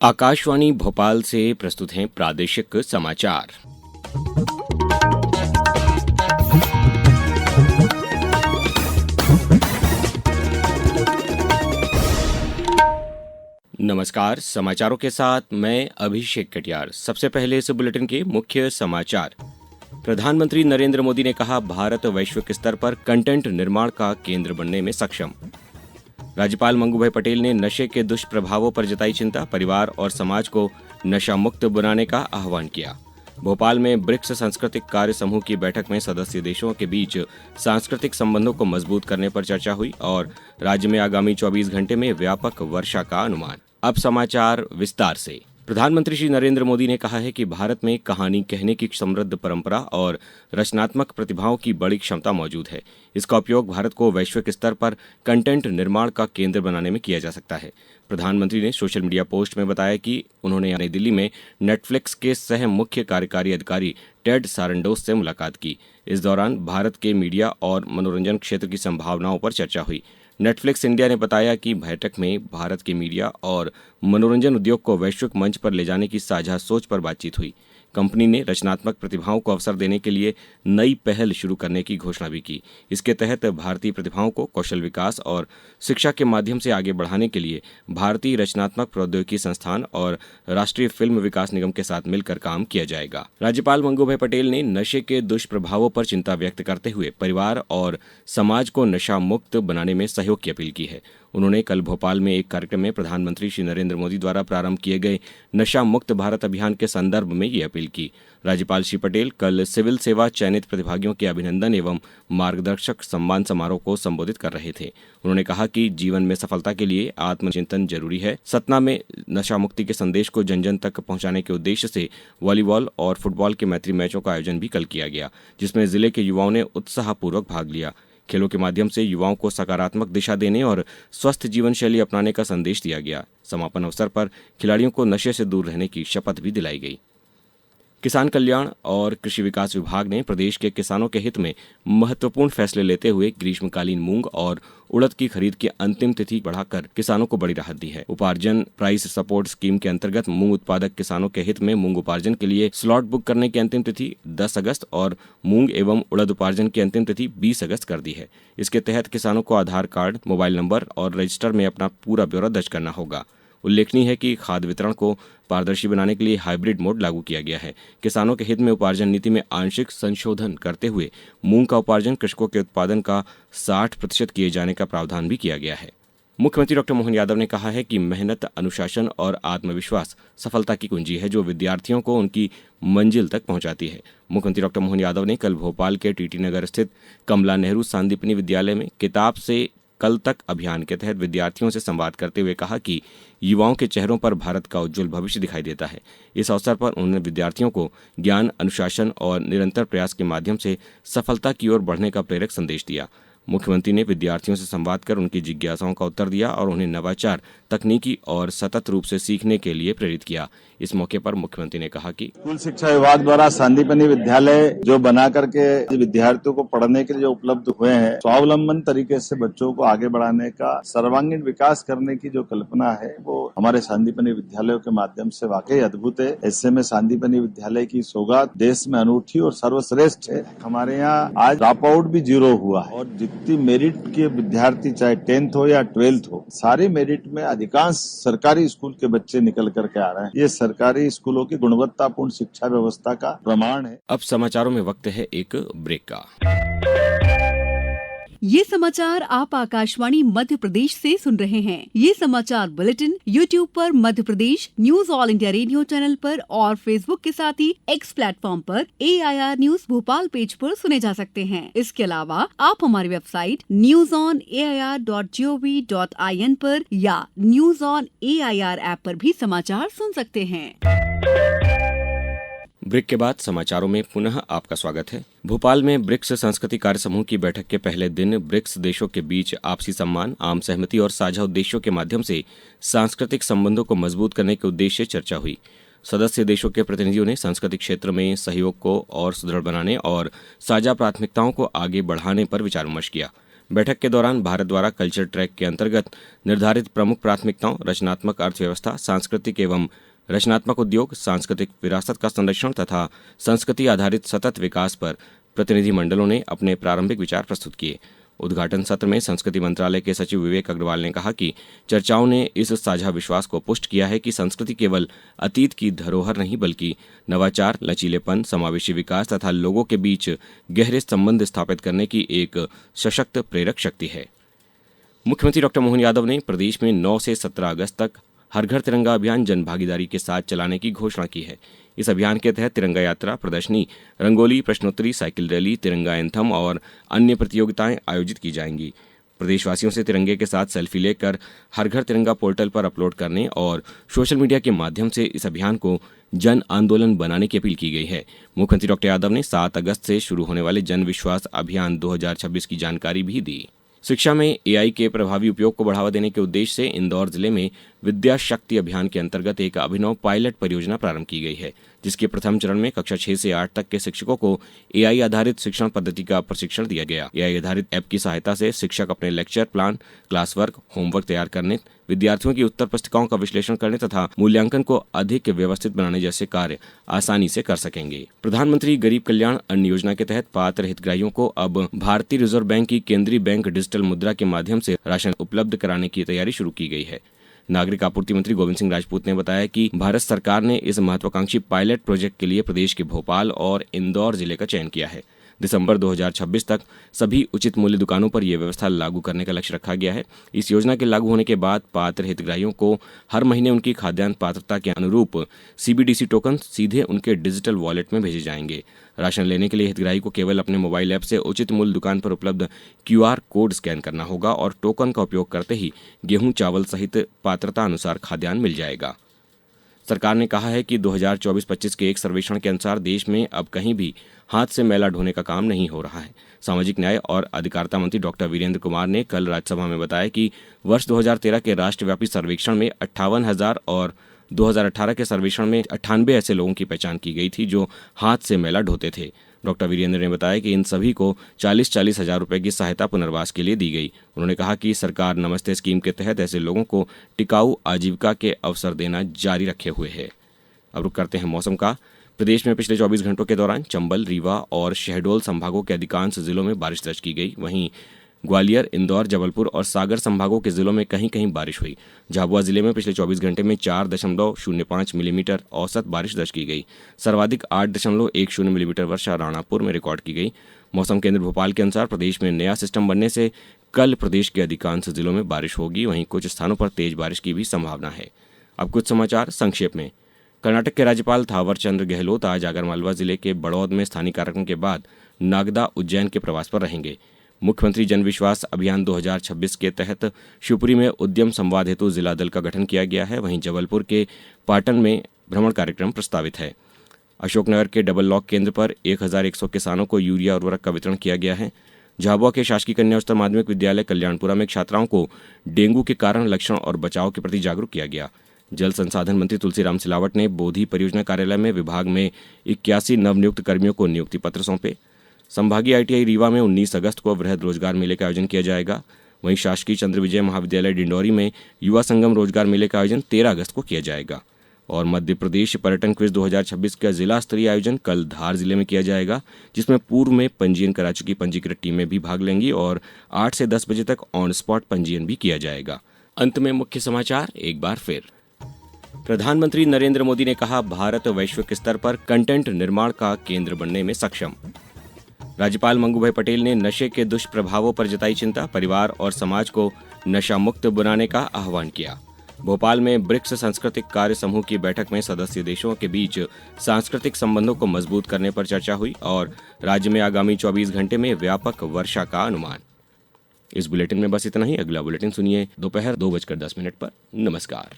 आकाशवाणी भोपाल से प्रस्तुत हैं प्रादेशिक समाचार। नमस्कार, समाचारों के साथ मैं अभिषेक कटियार। सबसे पहले इस बुलेटिन के मुख्य समाचार। प्रधानमंत्री नरेंद्र मोदी ने कहा, भारत वैश्विक स्तर पर कंटेंट निर्माण का केंद्र बनने में सक्षम। राज्यपाल मंगूभाई पटेल ने नशे के दुष्प्रभावों पर जताई चिंता, परिवार और समाज को नशा मुक्त बनाने का आह्वान किया। भोपाल में ब्रिक्स सांस्कृतिक कार्य समूह की बैठक में सदस्य देशों के बीच सांस्कृतिक संबंधों को मजबूत करने पर चर्चा हुई और राज्य में आगामी 24 घंटे में व्यापक वर्षा का अनुमान। अब समाचार विस्तार से। प्रधानमंत्री श्री नरेंद्र मोदी ने कहा है कि भारत में कहानी कहने की समृद्ध परंपरा और रचनात्मक प्रतिभाओं की बड़ी क्षमता मौजूद है। इसका उपयोग भारत को वैश्विक स्तर पर कंटेंट निर्माण का केंद्र बनाने में किया जा सकता है। प्रधानमंत्री ने सोशल मीडिया पोस्ट में बताया कि उन्होंने नई दिल्ली में नेटफ्लिक्स के सह मुख्य कार्यकारी अधिकारी टेड सारंडोस से मुलाकात की। इस दौरान भारत के मीडिया और मनोरंजन क्षेत्र की संभावनाओं पर चर्चा हुई। नेटफ्लिक्स इंडिया ने बताया कि बैठक में भारत के मीडिया और मनोरंजन उद्योग को वैश्विक मंच पर ले जाने की साझा सोच पर बातचीत हुई। कंपनी ने रचनात्मक प्रतिभाओं को अवसर देने के लिए नई पहल शुरू करने की घोषणा भी की। इसके तहत भारतीय प्रतिभाओं को कौशल विकास और शिक्षा के माध्यम से आगे बढ़ाने के लिए भारतीय रचनात्मक प्रौद्योगिकी संस्थान और राष्ट्रीय फिल्म विकास निगम के साथ मिलकर काम किया जाएगा। राज्यपाल मंगूभाई पटेल ने नशे के दुष्प्रभावों पर चिंता व्यक्त करते हुए परिवार और समाज को नशा मुक्त बनाने में सहयोग की अपील की है। उन्होंने कल भोपाल में एक कार्यक्रम में प्रधानमंत्री श्री नरेंद्र मोदी द्वारा प्रारंभ किए गए नशा मुक्त भारत अभियान के संदर्भ में ये अपील की। राज्यपाल श्री पटेल कल सिविल सेवा चयनित प्रतिभागियों के अभिनंदन एवं मार्गदर्शक सम्मान समारोह को संबोधित कर रहे थे। उन्होंने कहा कि जीवन में सफलता के लिए आत्मचिंतन जरूरी है। सतना में नशा मुक्ति के संदेश को जन जन तक पहुंचाने के उद्देश्य से वॉलीबॉल और फुटबॉल के मैत्री मैचों का आयोजन भी कल किया गया, जिसमें जिले के युवाओं ने उत्साहपूर्वक भाग लिया। खेलों के माध्यम से युवाओं को सकारात्मक दिशा देने और स्वस्थ जीवन शैली अपनाने का संदेश दिया गया। समापन अवसर पर खिलाड़ियों को नशे से दूर रहने की शपथ भी दिलाई गई। किसान कल्याण और कृषि विकास विभाग ने प्रदेश के किसानों के हित में महत्वपूर्ण फैसले लेते हुए ग्रीष्मकालीन मूंग और उड़द की खरीद की अंतिम तिथि बढ़ाकर किसानों को बड़ी राहत दी है। उपार्जन प्राइस सपोर्ट स्कीम के अंतर्गत मूंग उत्पादक किसानों के हित में मूंग उपार्जन के लिए स्लॉट बुक करने की अंतिम तिथि 10 अगस्त और मूंग एवं उड़द उपार्जन की अंतिम तिथि 20 अगस्त कर दी है। इसके तहत किसानों को आधार कार्ड, मोबाइल नंबर और रजिस्टर में अपना पूरा ब्यौरा दर्ज करना होगा। उल्लेखनीय है कि खाद्य वितरण को पारदर्शी बनाने के लिए हाइब्रिड मोड लागू किया गया है। किसानों के हित में उपार्जन नीति में आंशिक संशोधन करते हुए मूंग का उपार्जन कृषकों के उत्पादन का 60% किए जाने का प्रावधान भी किया गया है। मुख्यमंत्री डॉक्टर मोहन यादव ने कहा है कि मेहनत, अनुशासन और आत्मविश्वास सफलता की कुंजी है, जो विद्यार्थियों को उनकी मंजिल तक पहुंचाती है। मुख्यमंत्री डॉक्टर मोहन यादव ने कल भोपाल के टीटी नगर स्थित कमला नेहरू सांदीपनि विद्यालय में किताब से कल तक अभियान के तहत विद्यार्थियों से संवाद करते हुए कहा कि युवाओं के चेहरों पर भारत का उज्जवल भविष्य दिखाई देता है। इस अवसर पर उन्होंने विद्यार्थियों को ज्ञान, अनुशासन और निरंतर प्रयास के माध्यम से सफलता की ओर बढ़ने का प्रेरक संदेश दिया। मुख्यमंत्री ने विद्यार्थियों से संवाद कर उनकी जिज्ञासाओं का उत्तर दिया और उन्हें नवाचार, तकनीकी और सतत रूप से सीखने के लिए प्रेरित किया। इस मौके पर मुख्यमंत्री ने कहा कि स्कूल शिक्षा विभाग द्वारा सांदीपनि विद्यालय जो बना करके विद्यार्थियों को पढ़ने के लिए जो उपलब्ध हुए हैं, स्वावलंबन तरीके से बच्चों को आगे बढ़ाने का, सर्वांगीण विकास करने की जो कल्पना है, वो हमारे सांदीपनि विद्यालयों के माध्यम से वाकई अद्भुत है। ऐसे में सांदीपनि विद्यालय की सौगात देश में अनूठी और सर्वश्रेष्ठ है। हमारे यहाँ आज ड्रॉप आउट भी 0 हुआ है और जितनी मेरिट के विद्यार्थी, चाहे 10th हो या 12th हो, सारे मेरिट में अधिकांश सरकारी स्कूल के बच्चे निकल करके आ रहे हैं। ये सरकारी स्कूलों की गुणवत्तापूर्ण शिक्षा व्यवस्था का प्रमाण है। अब समाचारों में वक्त है एक ब्रेक का। ये समाचार आप आकाशवाणी मध्य प्रदेश से सुन रहे हैं। ये समाचार बुलेटिन YouTube पर Madhya Pradesh news all India radio channel पर और Facebook के साथ ही X प्लेटफॉर्म पर AIR न्यूज भोपाल पेज पर सुने जा सकते हैं। इसके अलावा आप हमारी वेबसाइट newsonair.gov.in पर या न्यूज ऑन AIR ऐप पर भी समाचार सुन सकते हैं। ब्रेक के बाद समाचारों में पुनः आपका स्वागत है। भोपाल में ब्रिक्स सांस्कृतिक कार्य समूह की बैठक के पहले दिन ब्रिक्स देशों के बीच आपसी सम्मान, आम सहमति और साझा उद्देश्यों के माध्यम से सांस्कृतिक संबंधों को मजबूत करने के उद्देश्य से चर्चा हुई। सदस्य देशों के प्रतिनिधियों ने सांस्कृतिक क्षेत्र में सहयोग को और सुदृढ़ बनाने और साझा प्राथमिकताओं को आगे बढ़ाने पर विचार विमर्श किया। बैठक के दौरान भारत द्वारा कल्चर ट्रैक के अंतर्गत निर्धारित प्रमुख प्राथमिकताओं, रचनात्मक अर्थव्यवस्था, सांस्कृतिक एवं रचनात्मक उद्योग, सांस्कृतिक विरासत का संरक्षण तथा संस्कृति आधारित सतत विकास पर प्रतिनिधिमंडलों ने अपने प्रारंभिक विचार प्रस्तुत किए। उद्घाटन सत्र में संस्कृति मंत्रालय के सचिव विवेक अग्रवाल ने कहा कि चर्चाओं ने इस साझा विश्वास को पुष्ट किया है कि संस्कृति केवल अतीत की धरोहर नहीं बल्कि नवाचार, लचीलेपन, समावेशी विकास तथा लोगों के बीच गहरे संबंध स्थापित करने की एक सशक्त प्रेरक शक्ति है। मुख्यमंत्री डॉक्टर मोहन यादव ने प्रदेश में 9 से 17 अगस्त तक हर घर तिरंगा अभियान जन भागीदारी के साथ चलाने की घोषणा की है। इस अभियान के तहत तिरंगा यात्रा, प्रदर्शनी, रंगोली, प्रश्नोत्तरी, साइकिल रैली, तिरंगा एंथम और अन्य प्रतियोगिताएं आयोजित की जाएंगी। प्रदेशवासियों से तिरंगे के साथ सेल्फी लेकर हर घर तिरंगा पोर्टल पर अपलोड करने और सोशल मीडिया के माध्यम से इस अभियान को जन आंदोलन बनाने की अपील की गई है। मुख्यमंत्री डॉक्टर यादव ने 7 अगस्त से शुरू होने वाले जन विश्वास अभियान 2026 की जानकारी भी दी। शिक्षा में एआई के प्रभावी उपयोग को बढ़ावा देने के उद्देश्य से इंदौर जिले में विद्या शक्ति अभियान के अंतर्गत एक अभिनव पायलट परियोजना प्रारंभ की गई है, जिसके प्रथम चरण में कक्षा 6 से 8 तक के शिक्षकों को एआई आधारित शिक्षण पद्धति का प्रशिक्षण दिया गया। एआई आधारित ऐप की सहायता से शिक्षक अपने lecture plan, class work, homework तैयार करने, विद्यार्थियों की उत्तर पुस्तिकाओं का विश्लेषण करने तथा मूल्यांकन को अधिक व्यवस्थित बनाने जैसे कार्य आसानी से कर सकेंगे। प्रधानमंत्री गरीब कल्याण अन्न योजना के तहत पात्र हितग्राहियों को अब भारतीय रिजर्व बैंक की केंद्रीय बैंक डिजिटल मुद्रा के माध्यम से राशन उपलब्ध कराने की तैयारी शुरू की गई है। नागरिक आपूर्ति मंत्री गोविंद सिंह राजपूत ने बताया कि भारत सरकार ने इस महत्वाकांक्षी पायलट प्रोजेक्ट के लिए प्रदेश के भोपाल और इंदौर जिले का चयन किया है। दिसंबर 2026 तक सभी उचित मूल्य दुकानों पर यह व्यवस्था लागू करने का लक्ष्य रखा गया है। इस योजना के लागू होने के बाद पात्र हितग्राहियों को हर महीने उनकी खाद्यान्न पात्रता के अनुरूप सीबीडीसी टोकन सीधे उनके डिजिटल वॉलेट में भेजे जाएंगे। राशन लेने के लिए हितग्राही को केवल अपने मोबाइल ऐप से उचित मूल्य दुकान पर उपलब्ध क्यूआर कोड स्कैन करना होगा और टोकन का उपयोग करते ही गेहूं, चावल सहित पात्रता अनुसार खाद्यान्न मिल जाएगा। सरकार ने कहा है कि 2024-25 के एक सर्वेक्षण के अनुसार देश में अब कहीं भी हाथ से मैला ढोने का काम नहीं हो रहा है। सामाजिक न्याय और अधिकारिता मंत्री डॉक्टर वीरेंद्र कुमार ने कल राज्यसभा में बताया कि वर्ष 2013 के राष्ट्रव्यापी सर्वेक्षण में 58,000 और 2018 के सर्वेक्षण में 98 ऐसे लोगों की पहचान की गई थी जो हाथ से मैला ढोते थे। डॉक्टर वीरेंद्र ने बताया कि इन सभी को 40-40 हजार रुपए की सहायता पुनर्वास के लिए दी गई। उन्होंने कहा कि सरकार नमस्ते स्कीम के तहत ऐसे लोगों को टिकाऊ आजीविका के अवसर देना जारी रखे हुए है। अब रुक करते हैं मौसम का। प्रदेश में पिछले 24 घंटों के दौरान चंबल, रीवा और शहडोल संभागों के अधिकांश जिलों में बारिश दर्ज की गई। वहीं ग्वालियर, इंदौर, जबलपुर और सागर संभागों के जिलों में कहीं कहीं बारिश हुई। झाबुआ जिले में पिछले 24 घंटे में 4.05 मिलीमीटर औसत बारिश दर्ज की गई। सर्वाधिक 8.10 मिलीमीटर वर्षा राणापुर में रिकॉर्ड की गई। मौसम केंद्र भोपाल के अनुसार प्रदेश में नया सिस्टम बनने से कल प्रदेश के अधिकांश जिलों में बारिश होगी। वहीं कुछ स्थानों पर तेज बारिश की भी संभावना है। अब कुछ समाचार संक्षेप में। कर्नाटक के राज्यपाल थावर चंद गहलोत आज आगरमालवा जिले के बड़ौद में स्थानीय कार्यक्रम के बाद नागदा, उज्जैन के प्रवास पर रहेंगे। मुख्यमंत्री जन विश्वास अभियान 2026 के तहत शिवपुरी में उद्यम संवाद हेतु जिला दल का गठन किया गया है। वहीं जबलपुर के पाटन में भ्रमण कार्यक्रम प्रस्तावित है। अशोकनगर के डबल लॉक केंद्र पर 1100 किसानों को यूरिया उर्वरक का वितरण किया गया है। झाबुआ के शासकीय कन्या उच्चतर माध्यमिक विद्यालय कल्याणपुरा में छात्राओं को डेंगू के कारण, लक्षण और बचाव के प्रति जागरूक किया गया। जल संसाधन मंत्री तुलसीराम सिलावट ने बोधी परियोजना कार्यालय में विभाग में 81 नवनियुक्त कर्मियों को नियुक्ति पत्र सौंपे। संभागीय आईटीआई रीवा में 19 अगस्त को वृहद रोजगार मेले का आयोजन किया जाएगा। वहीं शासकीय चंद्र विजय महाविद्यालय डिंडौरी में युवा संगम रोजगार मेले का आयोजन 13 अगस्त को किया जाएगा। और मध्य प्रदेश पर्यटन क्विज 2026 का जिला स्तरीय आयोजन कल धार जिले में किया जाएगा, जिसमें पूर्व में पंजीयन करा चुकी पंजीकृत टीमें भी भाग लेंगी और 8 से 10 बजे तक ऑन स्पॉट पंजीयन भी किया जाएगा। अंत में मुख्य समाचार एक बार फिर। प्रधानमंत्री नरेंद्र मोदी ने कहा, भारत वैश्विक स्तर पर कंटेंट निर्माण का केंद्र बनने में सक्षम। राज्यपाल मंगू पटेल ने नशे के दुष्प्रभावों पर जताई चिंता, परिवार और समाज को नशा मुक्त बनाने का आह्वान किया। भोपाल में ब्रिक्स सांस्कृतिक कार्य समूह की बैठक में सदस्य देशों के बीच सांस्कृतिक संबंधों को मजबूत करने पर चर्चा हुई और राज्य में आगामी 24 घंटे में व्यापक वर्षा का अनुमान। इस बुलेटिन में बस इतना ही। अगला बुलेटिन सुनिए दोपहर 2:10 पर। नमस्कार।